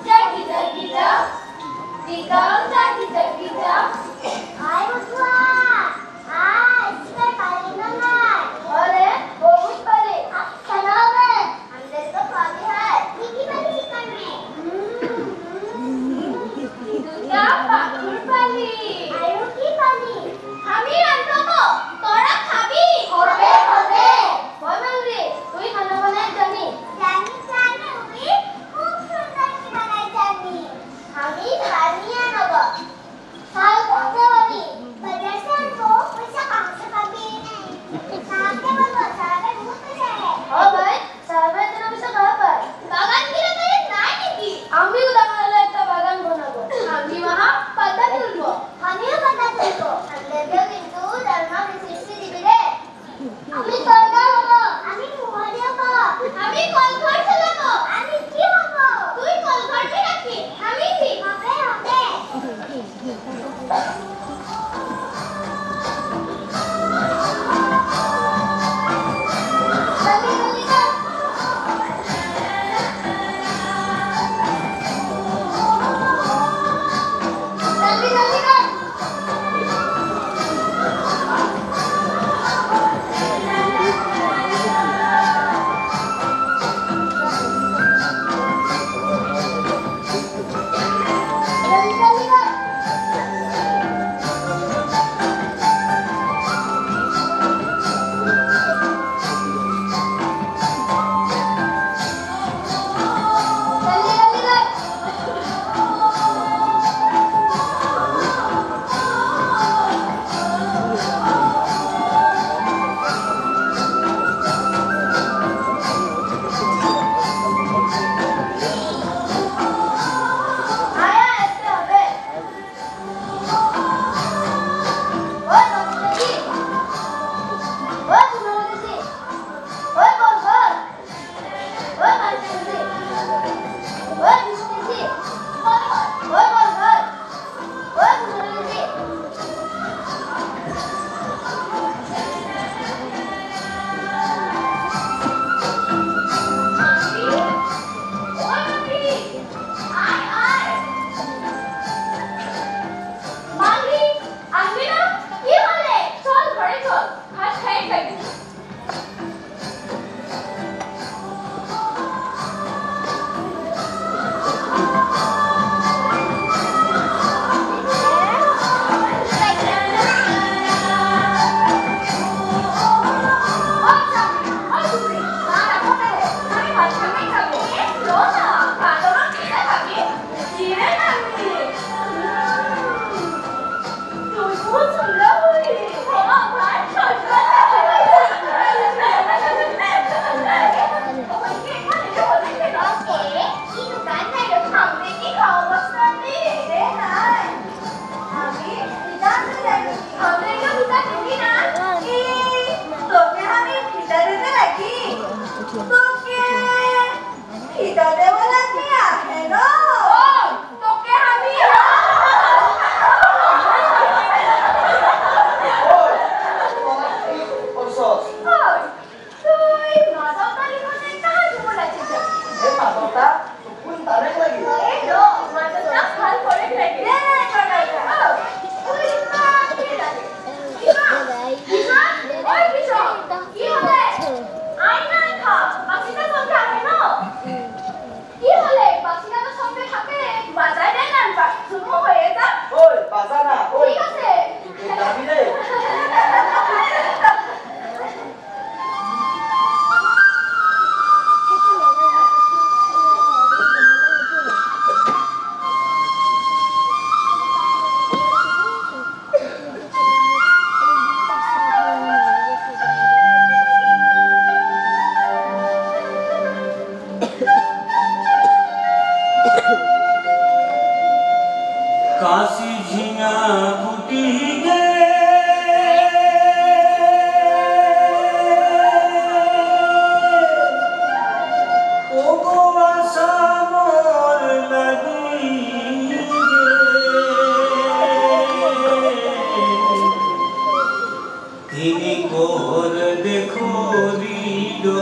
Jackie, Jackie, Jackie, Kashi झिंगा कुटी गे ओगो आशा मोर लगी तिनी कोर देखो दीदो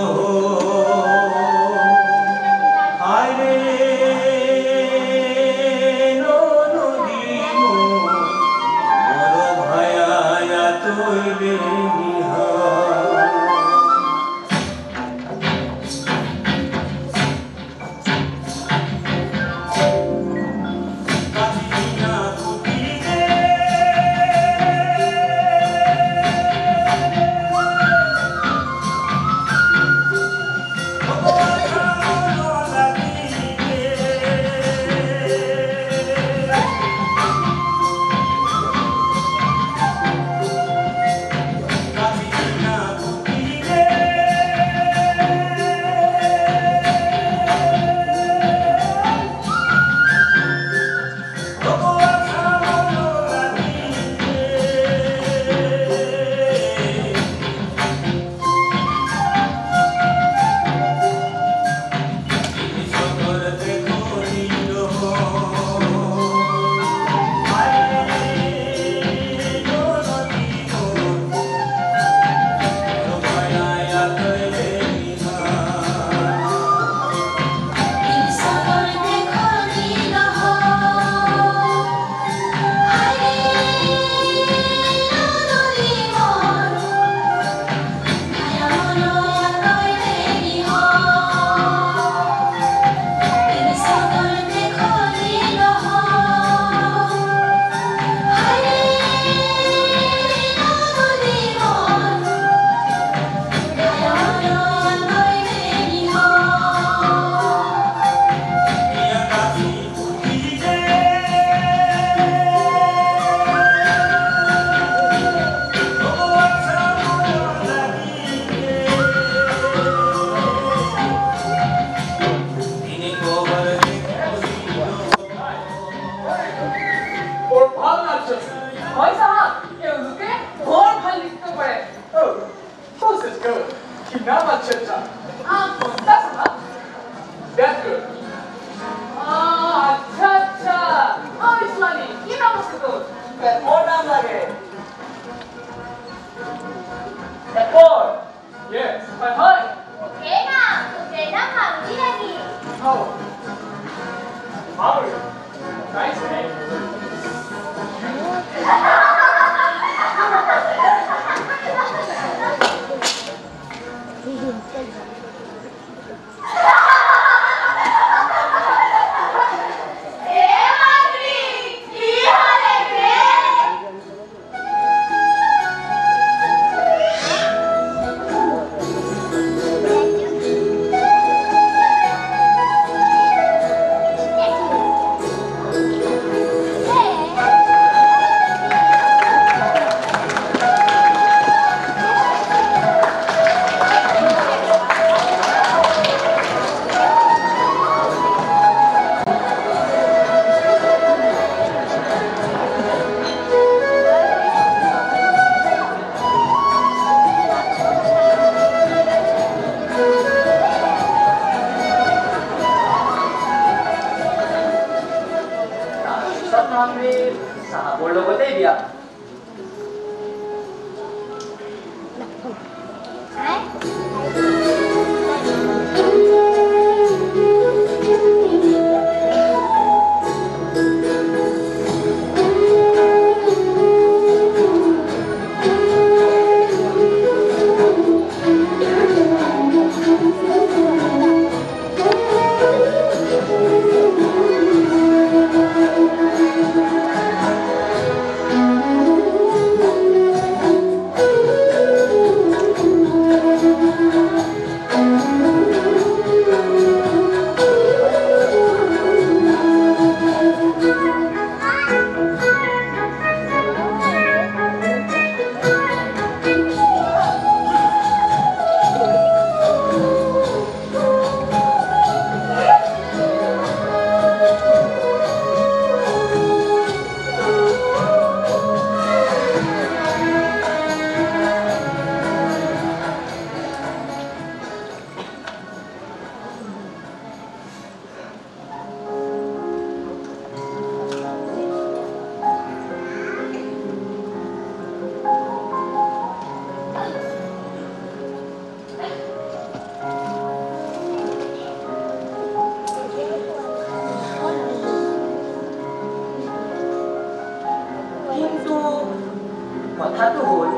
কথাটো হ'ল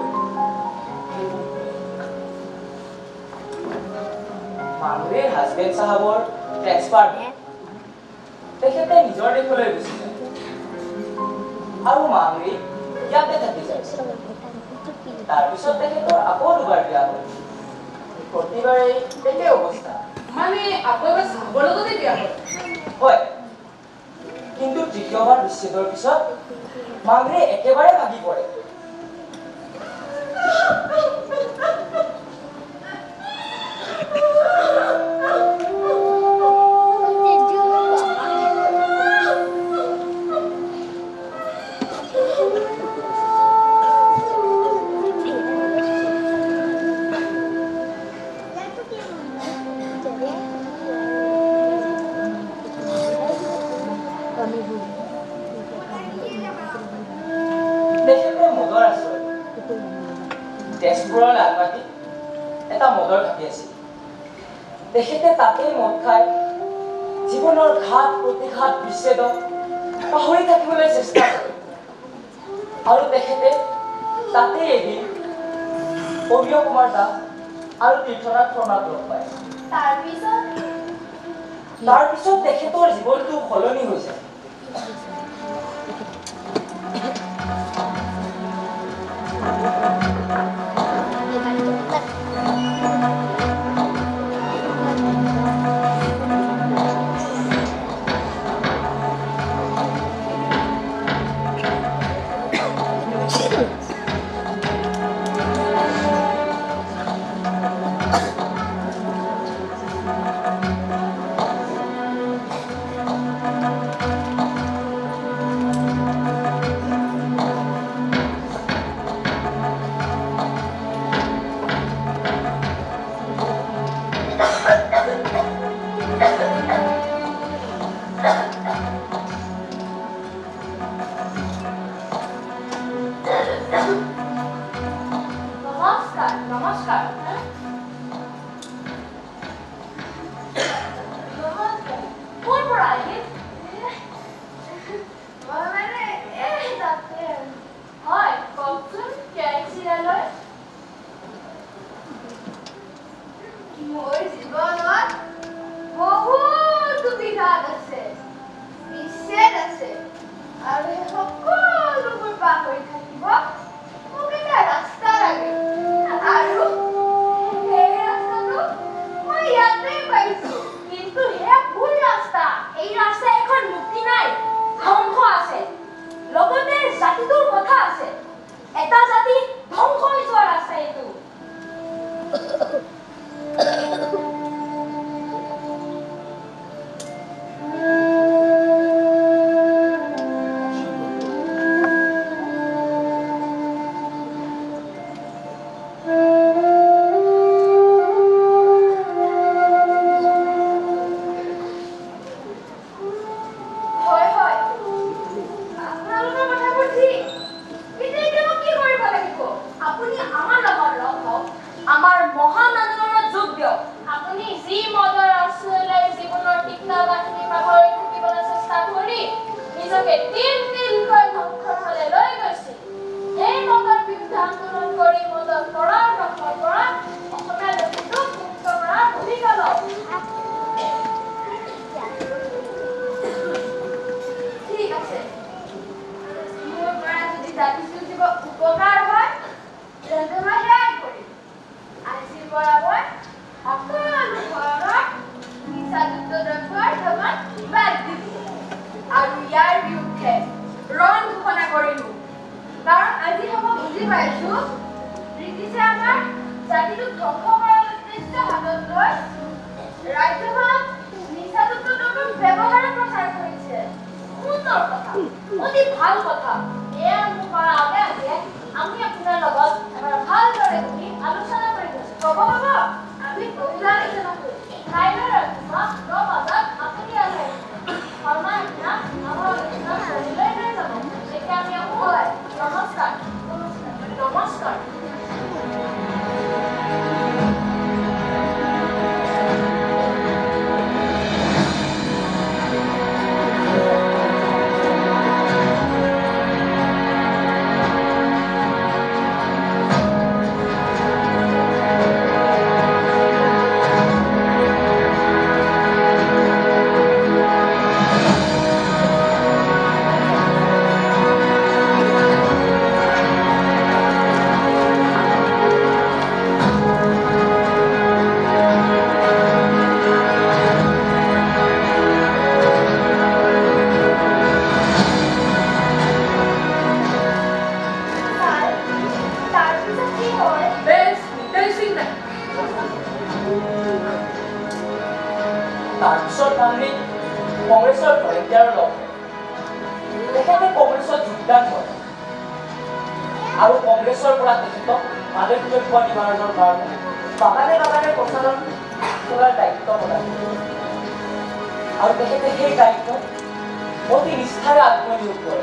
মাংৰিৰ হাজবেণ্ড চাহাবৰ ট্ৰেন্সফাৰ তেখেতে নিজৰ দেশলৈ গুচি যায় আৰু মাংৰি ইয়াতে থাকি যায় তাৰপিছত তেখেতৰ আকৌ দুবাৰ বিয়া হ'ল প্ৰতিবাৰে একে অৱস্থা মানে আকৌ এবাৰ চাহাবৰ লগতে বিয়া হ'ল হয় কিন্তু তৃতীয়বাৰ বিচ্ছেদৰ পিছত মাংৰি একেবাৰে ভাগি পৰে তেজপুৰৰ লালমাটিত এটা মদৰ ঘাটি আছিল তেখেতে তাতেই মদ খাই জীৱনৰ ঘাট প্ৰতিঘাত বিচ্ছেদক পাহৰি থাকিবলৈ চেষ্টা কৰে আৰু তেখেতে তাতেই এদিন অভিয় কুমাৰ দাস আৰু তীৰ্থনাথ শৰ্মাক লগ পায় তাৰপিছত তেখেতৰ জীৱনটো সলনি হৈ যায় কংগ্ৰেছৰ ভলেণ্টিয়াৰৰ লগ তেখেতে কংগ্ৰেছত যোগদান কৰে আৰু কংগ্ৰেছৰ পৰা তেখেতক মাদক দ্ৰব্য নিবাৰণৰ কাৰণে বাগানে বাগানে প্ৰচাৰণ কৰাৰ দায়িত্ব প্ৰদান কৰে আৰু তেখেতে সেই দায়িত্বত অতি নিষ্ঠাৰে আত্মনিয়োগ কৰে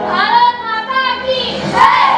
भारत माता की जय।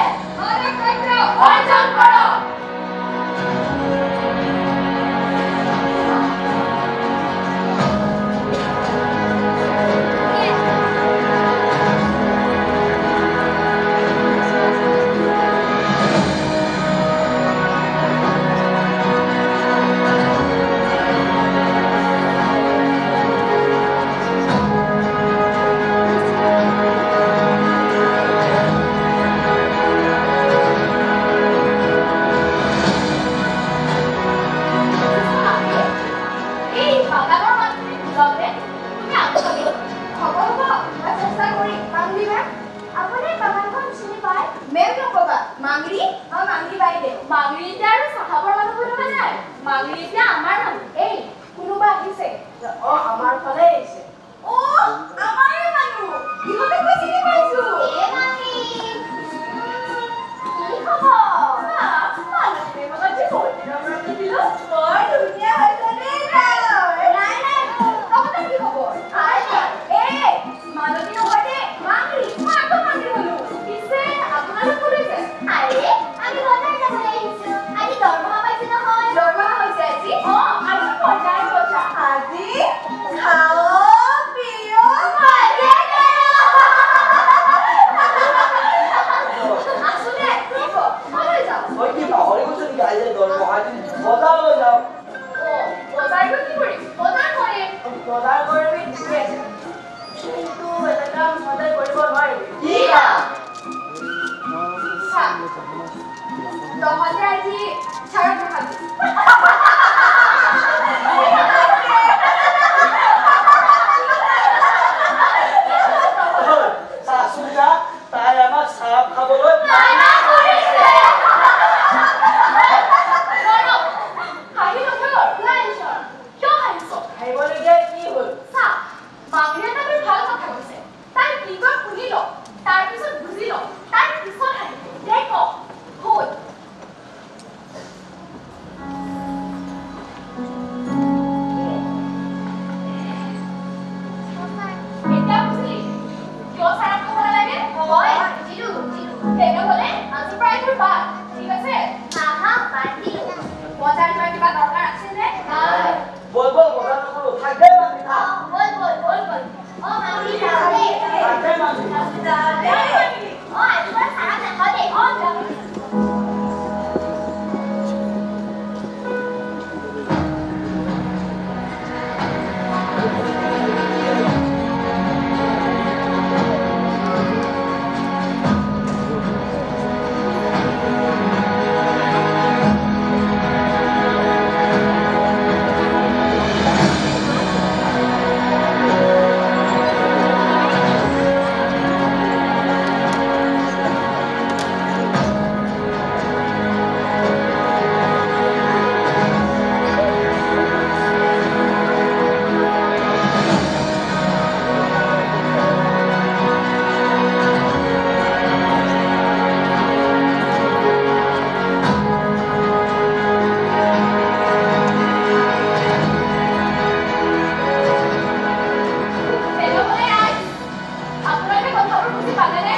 চাউল বুজি পালেনে?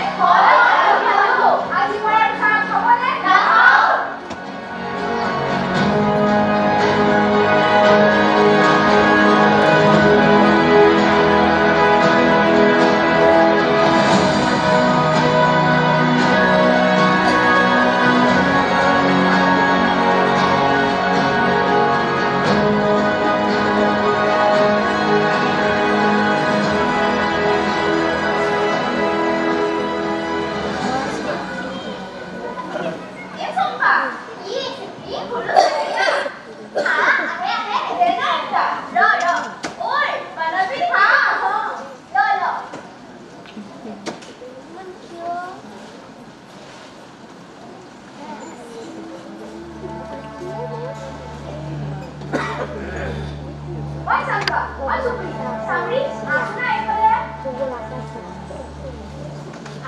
আজি পৰা খানা খাবনে? নাখাওঁ।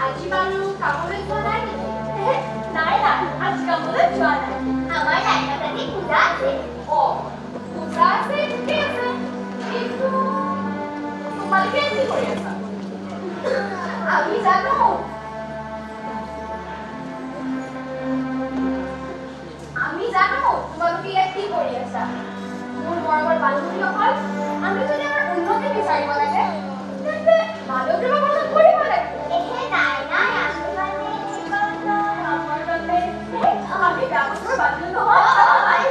আজি বাৰু কামলৈ যোৱা নাই নেকি? নাই নাই, আজি কামলৈ যোৱা নাই। আমাৰ দাইলত আজি পূজা আছে। পূজা আছে, ঠিকে আছে। কিন্তু তোমালোকে কি কৰি আছা? আমি জানো। তোমালোকে ইয়াত কি কৰি আছা? মোৰ মৰমৰ বান্ধৱীসকল, আমি যদি আমাৰ উন্নতি বিচাৰিব লাগে তেন্তে মানৱীয় সমাজত কৰিব লাগে। আমি ডাঙৰ বান্ধৱী নহয়।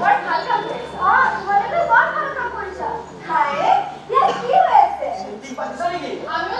বৰ ভাল কাম কৰিছা। তোমালোকে বৰ ভাল কাম কৰিছা। ইয়াত কি হৈ আছে? আমিও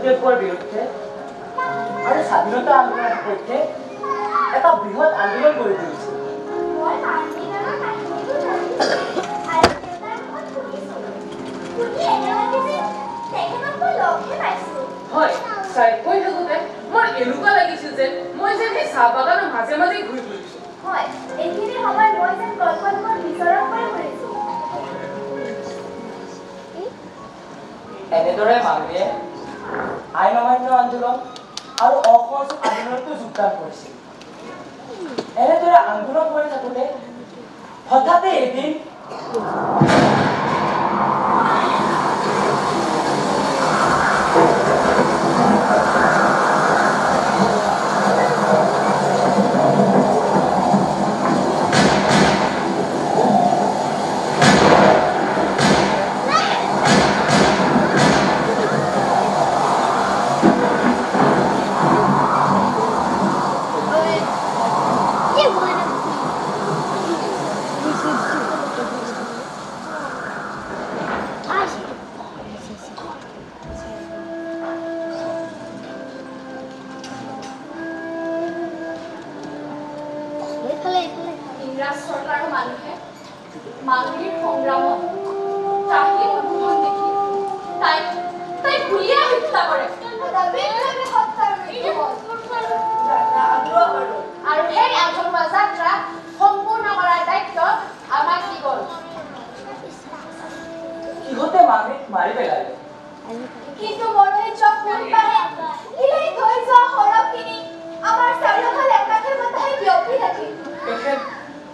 মাধৱদেৱৰ বিৰুদ্ধে আৰু স্বাধীনতা আন্দোলনৰ সপক্ষে এটা বৃহৎ আন্দোলন গঢ়ি তুলিছিল। মই আন্দোলনৰ কাহিনীটো জানিছো আৰু দেউতাৰ মুখত শুনিছো। শুনি এনে লাগিছে তেখেতক মই লগহে পাইছো। হয়, চাই কৈ থাকোঁতে মোৰ এনেকুৱা লাগিছিল যে মই যেন সেই চাহ বাগানৰ মাজে মাজে ঘূৰি ফুৰিছো। হয়, এইখিনি সময় মই যেন কল্পনাৰ বিচৰণ কৰি ফুৰিছো। এনেদৰে মানুহে আইন অমান্য আন্দোলন আৰু অসহযোগ আন্দোলনতো যোগদান কৰিছিল। এনেদৰে আন্দোলন কৰি থাকোঁতে হঠাতে এদিন ইংৰাজ চৰকাৰৰ মানুহে মালুৰীৰ সংগ্ৰামত ত্ৰাহি অনুভৱ দেখি তাইক গুলীয়াই হত্যা কৰে। আৰু সেই আধৰুৱা যাত্ৰা সম্পূৰ্ণ কৰাৰ দায়িত্ব আমাক দি গ'ল। সিহঁতে মামীক মাৰি পেলালে। কিন্তু মৰমে চক নাপায় এই থৈ যোৱা সৰহখিনি আমাৰ চাৰিওফালে একাষে বতাহে বিয়পি থাকিল।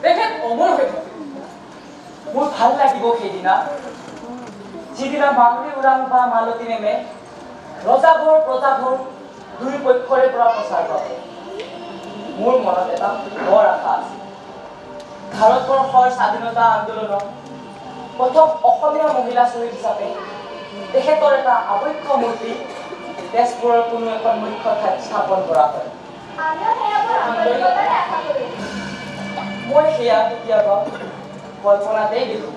তেখেত অমৰ হৈ থাকিল। মোৰ ভাল লাগিব সেইদিনা যিদিনা মামী ওৰাং বা মালতী মেমে ৰজাঘৰ প্ৰজাঘৰ দুই পক্ষৰে পৰা প্ৰচাৰ পাব। মোৰ মনত এটা বৰ আশা আছে। ভাৰতবৰ্ষৰ স্বাধীনতা আন্দোলনৰ প্ৰথম অসমীয়া মহিলা শ্বহীদ হিচাপে তেখেতৰ এটা আবক্ষ মূৰ্তি তেজপুৰৰ কোনো এখন মুখ্য ঠাইত স্থাপন কৰা হয়। মই সেয়া কেতিয়াবা কল্পনাতেই দেখোঁ।